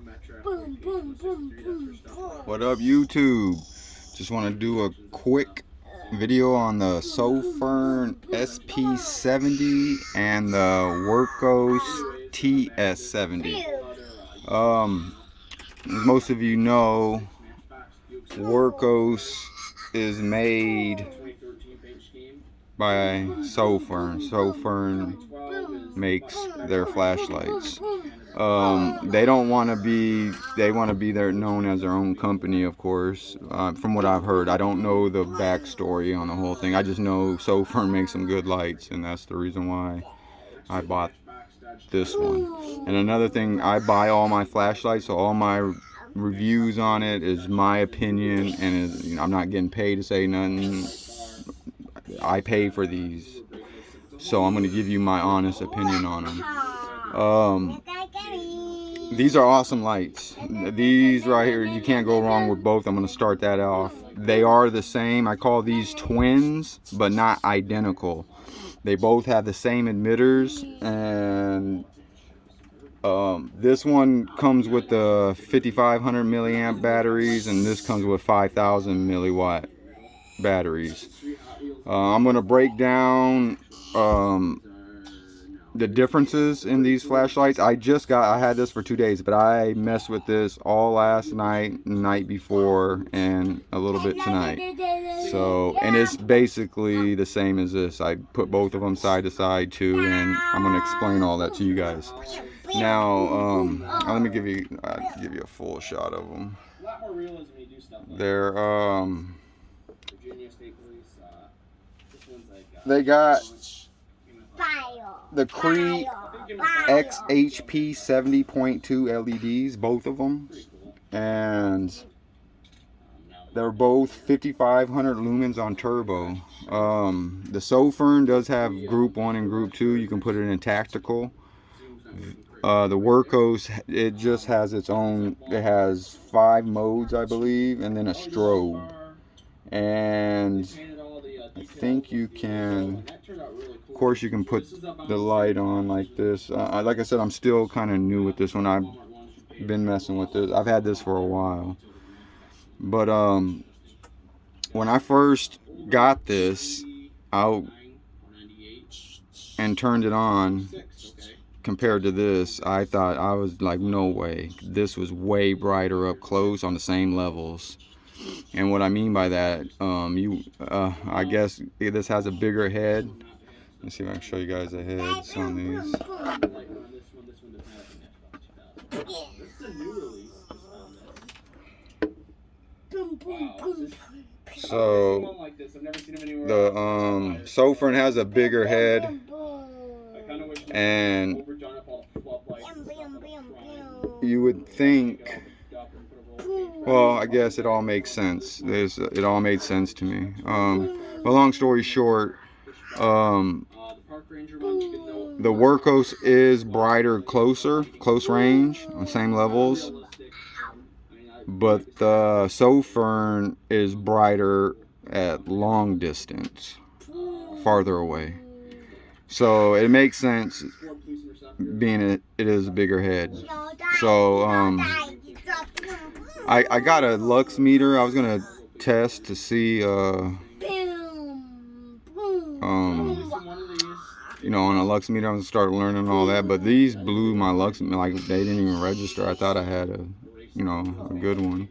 Boom, boom, boom, boom, boom. What up, YouTube? Just want to do a quick video on the Sofirn Sp70 and the Wurkkos Ts70. As most of you know, Wurkkos is made by Sofirn. Sofirn makes their flashlights. They don't want to be, they want to be known as their own company, of course. From what I've heard, I don't know the backstory on the whole thing. I just know Sofirn makes some good lights, and that's the reason why I bought this one. And another thing, I buy all my flashlights, so all my reviews on it is my opinion, and I'm not getting paid to say nothing. I pay for these, so I'm going to give you my honest opinion on them. These are awesome lights. These right here, you can't go wrong with both. I'm going to start that off. They are the same. I call these twins, but not identical. They both have the same emitters, and this one comes with the 5500 milliamp batteries, and this comes with 5000 milliwatt batteries. I'm going to break down the differences in these flashlights. I had this for 2 days, but I messed with this all last night, night before, and a little bit tonight. So, and it's basically the same as this. I put both of them side to side too, and I'm going to explain all that to you guys. Now, let me give you a full shot of them. They're they got the Cree XHP 70.2 LEDs, both of them, and they're both 5500 lumens on turbo. The Sofirn does have group 1 and group 2. You can put it in tactical. The Wurkkos, it just has its own. It has 5 modes, I believe, and then a strobe. And I think you can, of course, you can put the light on like this. Like I said, I'm still kind of new with this one. I've been messing with this. I've had this for a while. But when I first got this out and turned it on, compared to this, I thought, I was like, no way. This was way brighter up close on the same levels. And what I mean by that, I guess this has a bigger head. Let's see if I can show you guys the heads on these. So the Sofirn has a bigger head, and you would think, well, I guess it all makes sense. It all made sense to me. But long story short, the Wurkkos is brighter close range, on same levels, but the Sofirn is brighter at long distance, farther away. So it makes sense, being it is a bigger head. So I got a lux meter. I was gonna test to see you know, on a lux meter, I'm gonna start learning all that. But these blew my lux, like they didn't even register. I thought I had a, you know, a good one.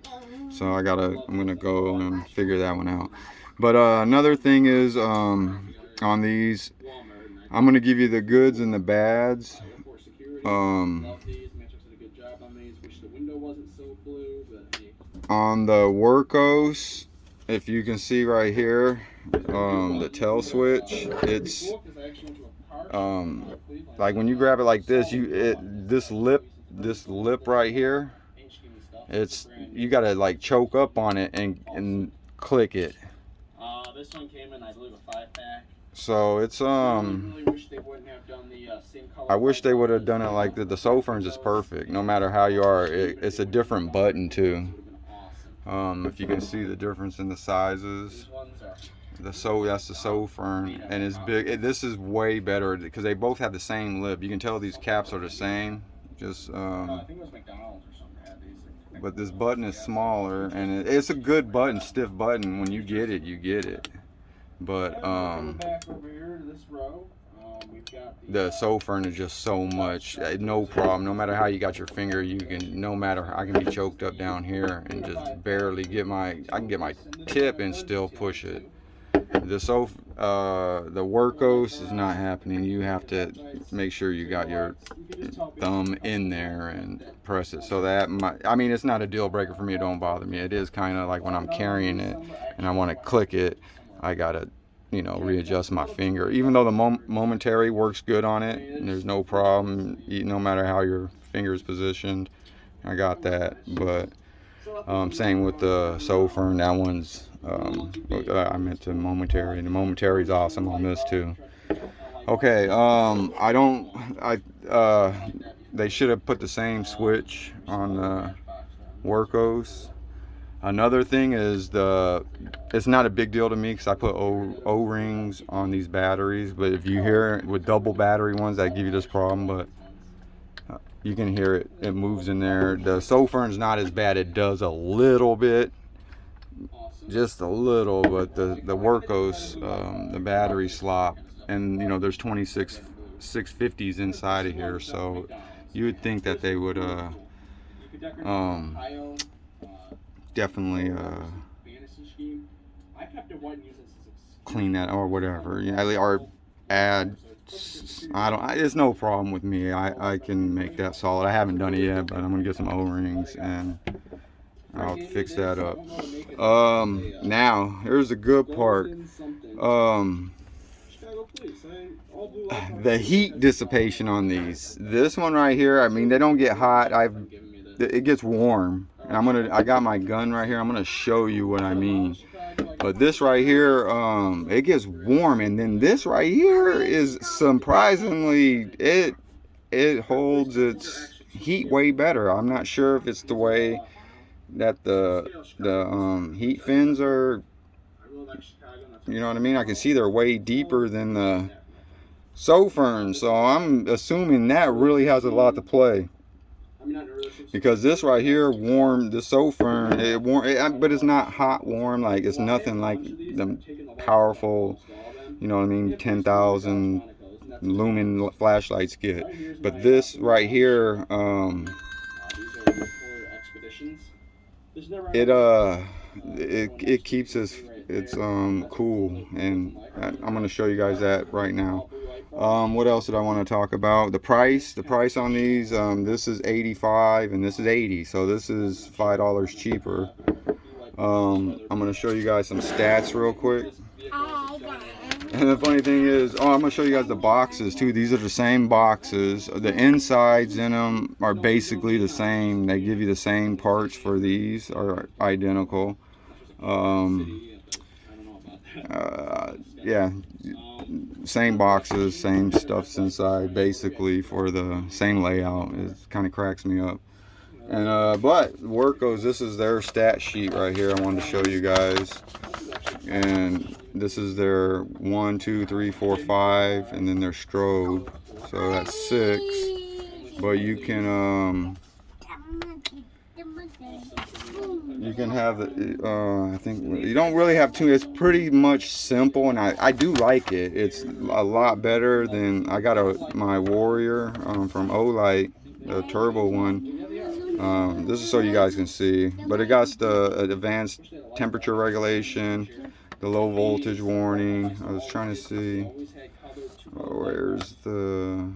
So I'm gonna go and figure that one out. But another thing is, on these, I'm gonna give you the goods and the bads. On the Wurkkos, if you can see right here, the tail switch, it's like when you grab it like this, this lip right here, you gotta like choke up on it and click it. This one came in, I believe, a 5-pack. So it's I wish they would have done it like the Sofirn's is perfect. No matter how you are, it's a different button too. If you can see the difference in the sizes, that's the Sofirn, and it's big. This is way better because they both have the same lip. You can tell these caps are the same. Just I think it was McDonald's or something. but this button is smaller, and it's a good button, stiff button. When you get it, you get it. But the Sofirn is just so much, no problem. No matter how you got your finger, you can. No matter, I can be choked up down here and just barely get my. I can get my tip and still push it. The Wurkkos is not happening. You have to make sure you got your thumb in there and press it. So that I mean, it's not a deal breaker for me. It don't bother me. It is kind of like when I'm carrying it and I want to click it, I gotta, you know, readjust my finger. Even though the momentary works good on it, and there's no problem, no matter how your finger is positioned. I got that. But same with the Sofirn. That one's I meant the momentary, and the momentary is awesome on this too. Okay, they should have put the same switch on the Wurkkos. Another thing is it's not a big deal to me because I put O-rings on these batteries, but if you hear it with double battery ones that give you this problem, but you can hear it, it moves in there. The Sofirn's not as bad. It does a little bit, just a little, but the Wurkkos, the battery slop, and you know there's 26 650s inside of here, so you would think that they would definitely clean that or whatever, you know, or add. It's no problem with me. I can make that solid. I haven't done it yet, but I'm gonna get some O-rings and I'll fix that up. Now here's the good part. The heat dissipation on these. This one right here, I mean, they don't get hot. It gets warm, and I got my gun right here. I'm gonna show you what I mean. But this right here, it gets warm, and then this right here is surprisingly, it holds its heat way better. I'm not sure if it's the way that the heat fins are, you know what I mean? I can see they're way deeper than the Sofirn, so I'm assuming that really has a lot to play. Because this right here, the Sofirn, but it's not hot warm. Like, it's nothing like the powerful, you know what I mean, 10,000 lumen flashlights get. But this right here, it keeps it's cool, and I'm gonna show you guys that right now. What else did I want to talk about? The price on these, this is 85 and this is 80, so this is $5 cheaper. I'm gonna show you guys some stats real quick. And the funny thing is, I'm gonna show you guys the boxes too. These are the same boxes. The insides in them are basically the same. They give you the same parts for these, are identical. Yeah, same boxes, same stuff's inside basically for the same layout. It kind of cracks me up. And but Wurkkos, this is their stat sheet right here. I wanted to show you guys. And this is their 1, 2, 3, 4, 5, and then their strobe. So that's 6. But you can have I think you don't really have to. It's pretty much simple, and I do like it. It's a lot better than I got my Warrior from Olight, the turbo one. This is so you guys can see, but it got the advanced temperature regulation, the low voltage warning. I was trying to see where's the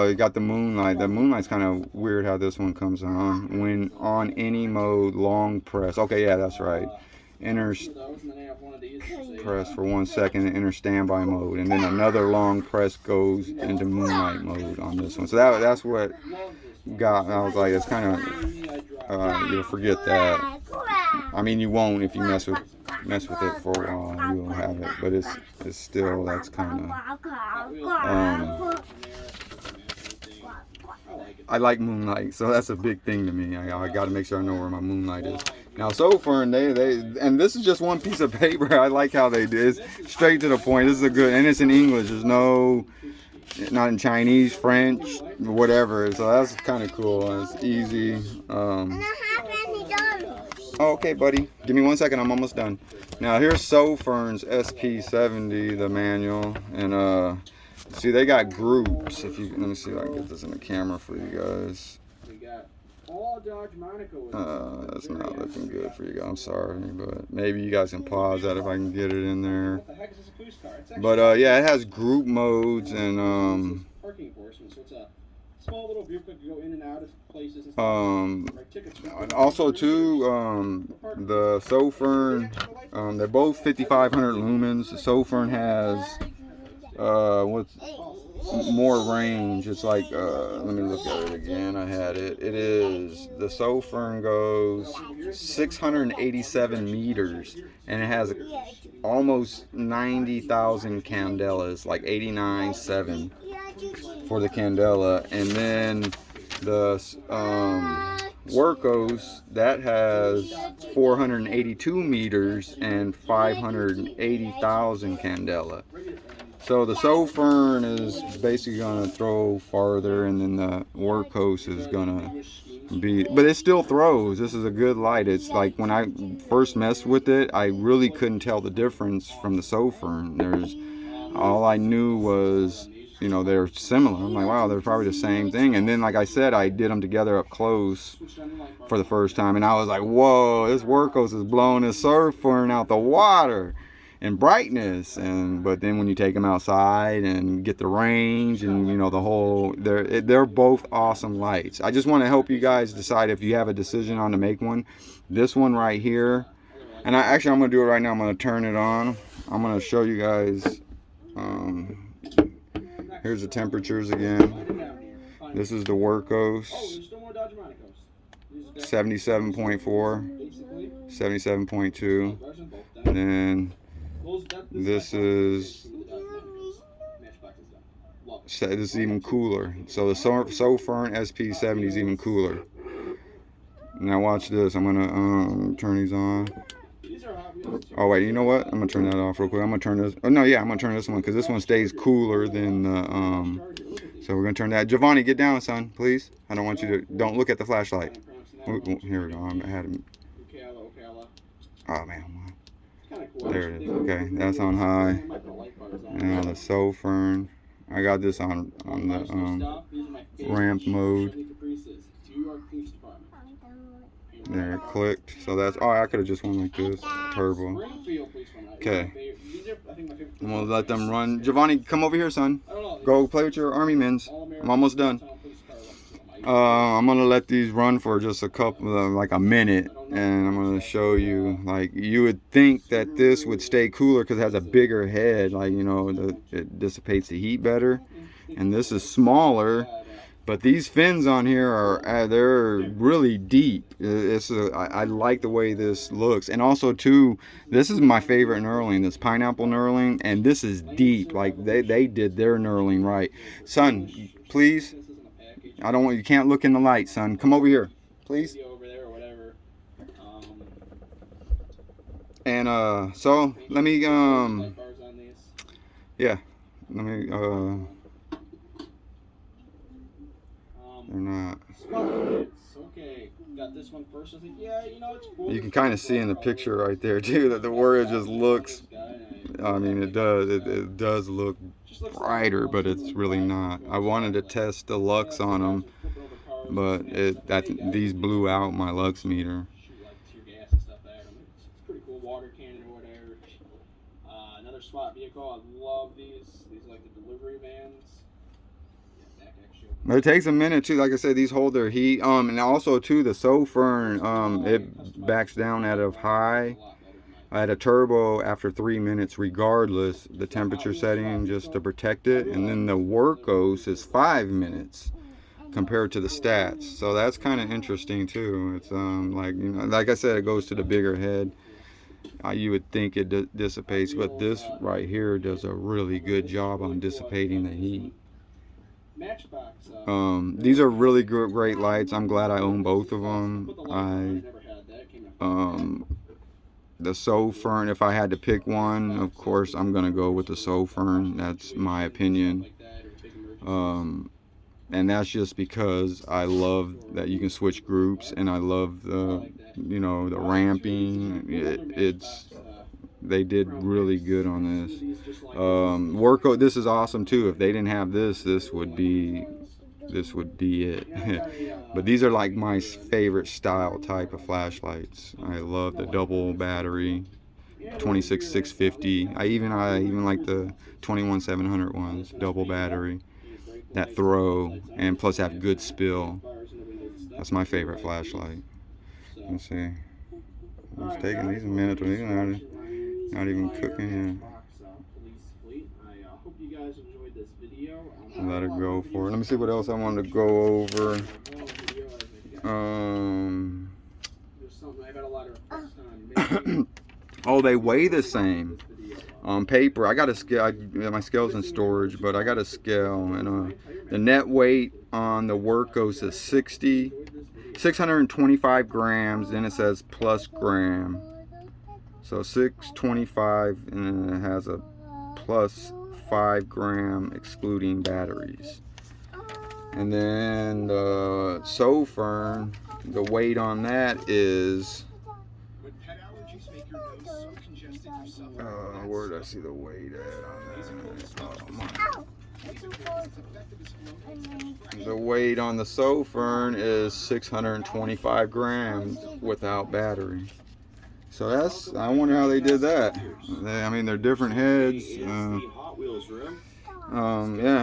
you got the moonlight. The moonlight's kind of weird how this one comes on. When on any mode, long press. Okay, yeah, that's right. Enter press for 1 second and enter standby mode, and then another long press goes into moonlight mode on this one. So that's what got. I was like, it's kind of you'll forget that. I mean, you won't if you mess with it for a while. You'll have it, but it's still, that's kind of. I like moonlight, so that's a big thing to me. I got to make sure I know where my moonlight is. Now, Sofirn, and this is just one piece of paper. I like how they did. It's straight to the point. This is a good, and it's in English. There's no not in Chinese, French, whatever. So that's kind of cool. It's easy. Oh, okay, buddy. Give me 1 second. I'm almost done. Now here's Sofirn's SP70, the manual, and see they got groups. If you let me see if I can get this in the camera for you guys. That's not looking good for you guys. I'm sorry, but maybe you guys can pause that if I can get it in there. But yeah, it has group modes and also too the Sofirn, they're both 5500 lumens. The Sofirn has what's more range. It's like let me look at it again. I had it. It is the Sofirn goes 687 meters, and it has almost 90,000 candelas, like 89.7 for the candela. And then the Wurkkos, that has 482 meters and 580,000 candela. So the Sofirn is basically going to throw farther, and then the Wurkkos is going to be, but it still throws. This is a good light. It's like when I first messed with it, I really couldn't tell the difference from the Sofirn. All I knew was, you know, they're similar. I'm like, wow, they're probably the same thing. And then, like I said, I did them together up close for the first time, and I was like, whoa, this Wurkkos is blowing this Sofirn out the water and brightness. And but then when you take them outside and get the range and, you know, the whole, they're both awesome lights. I just want to help you guys decide if you have a decision on to make one. This one right here, and I'm going to do it right now. I'm going to turn it on. I'm going to show you guys. Here's the temperatures again. This is the Wurkkos 77.4, 77.2, and then this is even cooler. So the Sofirn SP70 is even cooler. Now watch this. I'm gonna turn these on. Oh wait, you know what? I'm gonna turn that off real quick. I'm gonna turn this. Oh no, yeah, I'm gonna turn this one because this one stays cooler than the. So we're gonna turn that. Giovanni, get down, son, please. I don't want you to. Don't look at the flashlight. Oh, here we go. I had him. Oh man. There it is. Okay, that's on high. Now the Sofirn. I got this on the ramp mode. There, it clicked. So that's, oh, I could have just went like this, turbo. Okay, I'm gonna let them run. Giovanni, come over here, son. Go play with your army men's. I'm almost done. I'm gonna let these run for just a couple, like a minute, and I'm gonna show you. Like, you would think that this would stay cooler because it has a bigger head, like, you know, it dissipates the heat better, and this is smaller. But these fins on here are they're really deep. I like the way this looks, and also too, this is my favorite knurling, this pineapple knurling, and this is deep. Like they did their knurling right. Son, please. I don't want, you can't look in the light, son. Come over here, please. And so let me yeah, let me they're not. Okay, got this one first. I think, yeah, you know, it's cool. You can kind of see in the picture right there too that the word just looks, I mean, it does look brighter, but it's really not. I wanted to test the lux on them, but these blew out my lux meter. Another SWAT vehicle. I love these. These are like the delivery vans. But it takes a minute too. Like I said, these hold their heat. And also too, the Sofirn, it backs down out of high at a turbo after 3 minutes, regardless the temperature setting, just to protect it. And then the Wurkkos is 5 minutes compared to the stats. So that's kind of interesting too. It's like, you know, like I said, it goes to the bigger head. You would think it dissipates, but this right here does a really good job on dissipating the heat. These are really great lights. I'm glad I own both of them. The Sofirn, if I had to pick one, of course I'm gonna go with the Sofirn. That's my opinion. And that's just because I love that you can switch groups, and I love the, you know, the ramping. They did really good on this. Wurkkos, this is awesome too. If they didn't have this, this would be it. But these are like my favorite style type of flashlights. I love the double battery 26-650. I even like the 21-700 ones, double battery, that throw, and plus have good spill. That's my favorite flashlight. Let's see. It's taking these a minute. These are not even cooking yet. Let it go for it. Let me see what else I wanted to go over. Oh, they weigh the same on paper. I got a scale. My scale's in storage, but I got a scale, and the net weight on the Wurkkos is 625 grams. Then it says plus gram, so 625, and it has a plus 5 gram excluding batteries. And then the Sofirn, the weight on that is where did I see the weight at on that? The weight on the Sofirn is 625 grams without battery. So that's, I wonder how they did that. I mean, they're different heads. Yeah,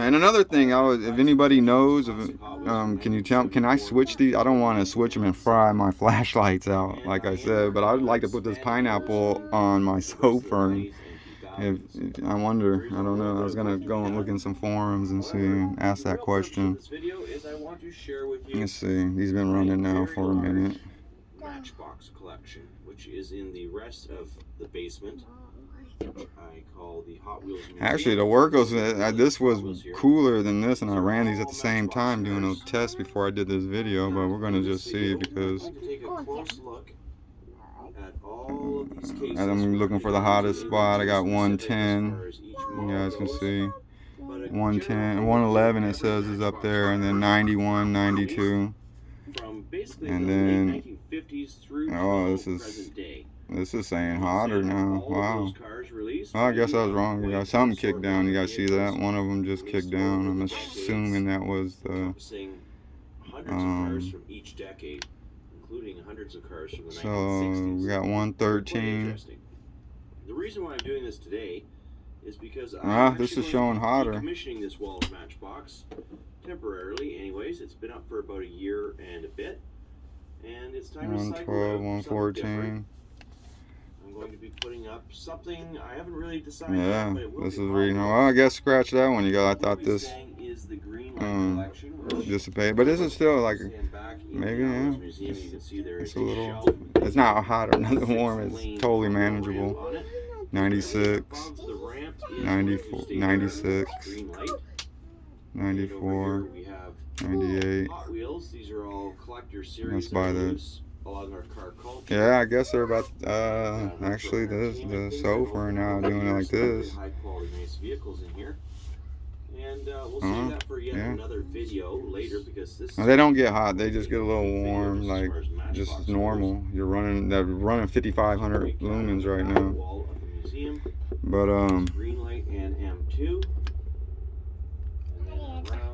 and another thing, if anybody knows, can you tell? Can I switch these? I don't want to switch them and fry my flashlights out, like I said, but I'd like to put this pineapple on my Sofirn. I wonder, I don't know. I was gonna go and look in some forums and see, ask that question. Let's see. These been running now for a minute. Matchbox collection, which is in the rest of the basement. I call the Hot Wheels Museum. Actually, the Wurkkos, this was cooler than this, and I ran these at the same time doing a test before I did this video, but we're going to just see because I'm looking for the hottest spot. I got 110, you guys can see. 110, 111 it says is up there, and then 91, 92. And then, oh, this is saying hotter now. Wow. Well, I guess I was wrong. You got something kicked down. You guys see that? One of them just kicked down. I'm assuming that was the. So we got 113. The reason why I'm doing this today is because this is showing hotter. Commissioning this wall of Matchbox temporarily. Anyways, it's been up for about a year and a bit, and it's time to cycle 112, 114. I'm going to be putting up something I haven't really decided. Yeah, on, but it will this be is reading. Well, I guess scratch that one. You got. I thought this is the green light collection, dissipated, but this is still like maybe yeah. It's a little. It's not hot or nothing warm. It's totally manageable. 96, 94, 96, 94, 98. That's by the. Yeah, I guess they're about. Actually, the Sofirn now doing it like this. Yeah. Now, they don't get hot. They just get a little warm, like just normal. They're running 5,500 lumens right now. But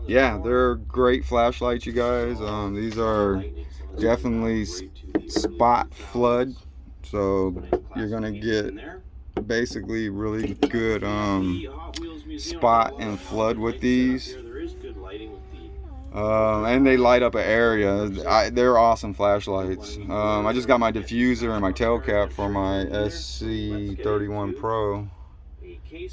yeah, they're great flashlights, you guys. These are definitely spot flood, so you're gonna get basically really good spot and flood with these. And they light up an area. They're awesome flashlights. I just got my diffuser and my tail cap for my SC31 Pro,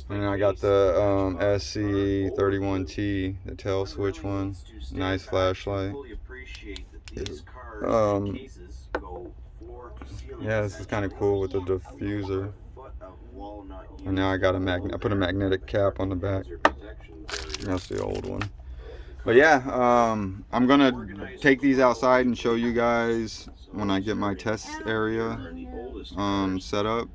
and I got the SC31T, the tail switch one. Nice flashlight. Yeah, this is kind of cool with the diffuser. And now I got I put a magnetic cap on the back. That's the old one. But yeah, I'm gonna take these outside and show you guys when I get my test area set up.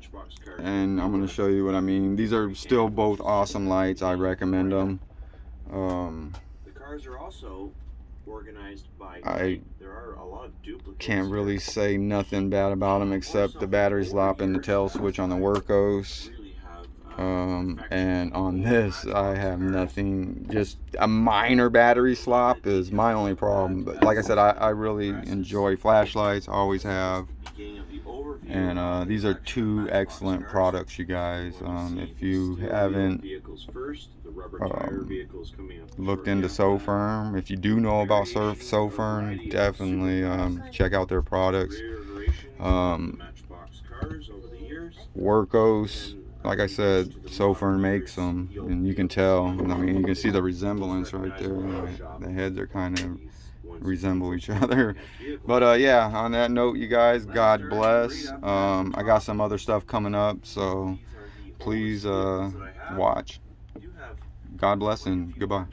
Matchbox cars. and I'm going to show you what I mean. These are still both awesome lights. I recommend them. The cars are also organized by I there are a lot of duplicates. can't really say nothing bad about them except the battery slop and the tail switch on the Wurkkos. And on this I have nothing, just a minor battery slop is my only problem. But like I said, I really enjoy flashlights, always have. And these are two excellent products, you guys. If you haven't looked into Sofirn, if you do know about Sofirn, definitely check out their products. Wurkkos, like I said, Sofirn makes them, and you can tell. I mean, you can see the resemblance right there. The heads are kind of resemble each other. But yeah, on that note, you guys, God bless. I got some other stuff coming up, so please watch. God bless and goodbye.